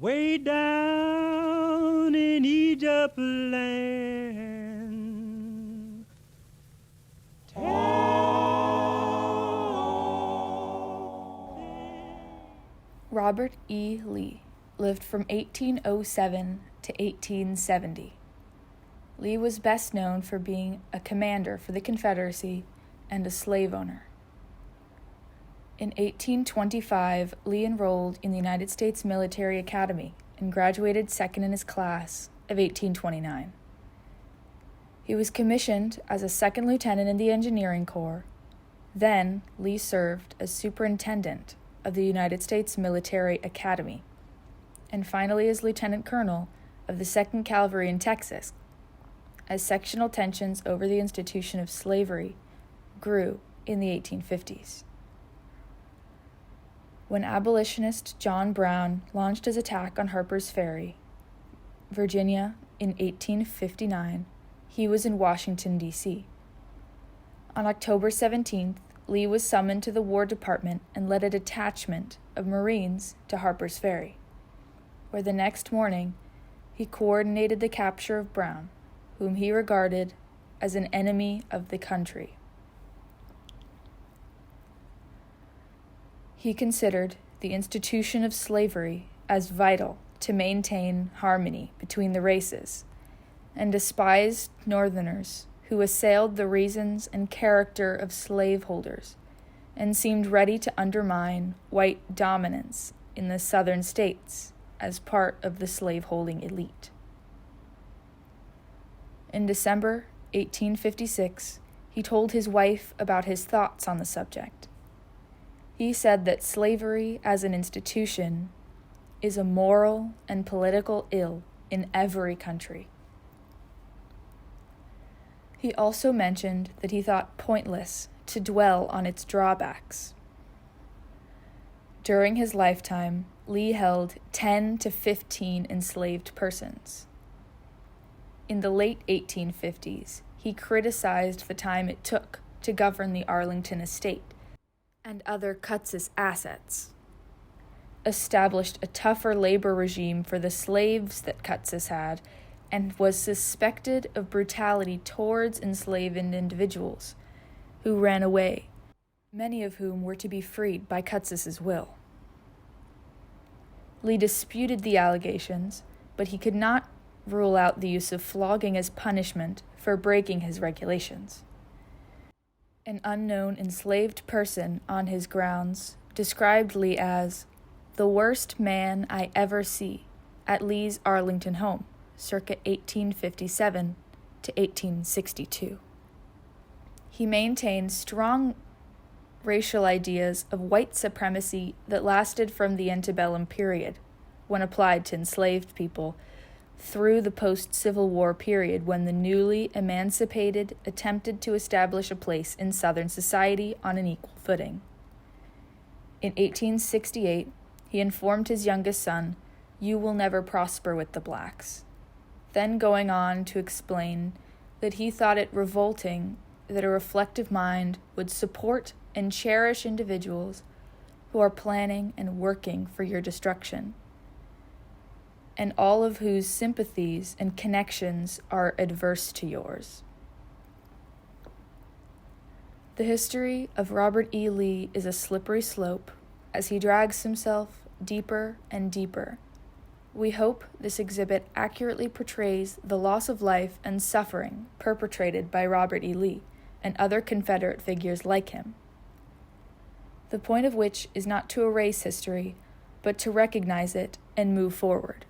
way down in Egypt land. Robert E. Lee lived from 1807 to 1870. Lee was best known for being a commander for the Confederacy and a slave owner. In 1825, Lee enrolled in the United States Military Academy and graduated second in his class of 1829. He was commissioned as a second lieutenant in the Engineering Corps. Then, Lee served as superintendent of the United States Military Academy, and finally as lieutenant colonel of the 2nd Cavalry in Texas, as sectional tensions over the institution of slavery grew in the 1850s. When abolitionist John Brown launched his attack on Harper's Ferry, Virginia, in 1859, he was in Washington, D.C. On October 17th, Lee was summoned to the War Department and led a detachment of Marines to Harper's Ferry, where the next morning he coordinated the capture of Brown, whom he regarded as an enemy of the country. He considered the institution of slavery as vital to maintain harmony between the races, and despised Northerners who assailed the reasons and character of slaveholders and seemed ready to undermine white dominance in the Southern states as part of the slaveholding elite. In December 1856, he told his wife about his thoughts on the subject. He said that slavery as an institution is a moral and political ill in every country. He also mentioned that he thought pointless to dwell on its drawbacks. During his lifetime, Lee held 10 to 15 enslaved persons. In the late 1850s, he criticized the time it took to govern the Arlington estate and other Cutsis assets, established a tougher labor regime for the slaves that Cutsis had, and was suspected of brutality towards enslaved individuals who ran away, many of whom were to be freed by Cutsis's will. Lee disputed the allegations, but he could not rule out the use of flogging as punishment for breaking his regulations. An unknown enslaved person on his grounds described Lee as the worst man I ever see at Lee's Arlington home, circa 1857 to 1862. He maintained strong racial ideas of white supremacy that lasted from the antebellum period, when applied to enslaved people, through the post-Civil War period when the newly emancipated attempted to establish a place in Southern society on an equal footing. In 1868, he informed his youngest son, "You will never prosper with the blacks," then going on to explain that he thought it revolting that a reflective mind would support and cherish individuals who are planning and working for your destruction, and all of whose sympathies and connections are adverse to yours. The history of Robert E. Lee is a slippery slope as he drags himself deeper and deeper. We hope this exhibit accurately portrays the loss of life and suffering perpetrated by Robert E. Lee and other Confederate figures like him. The point of which is not to erase history, but to recognize it and move forward.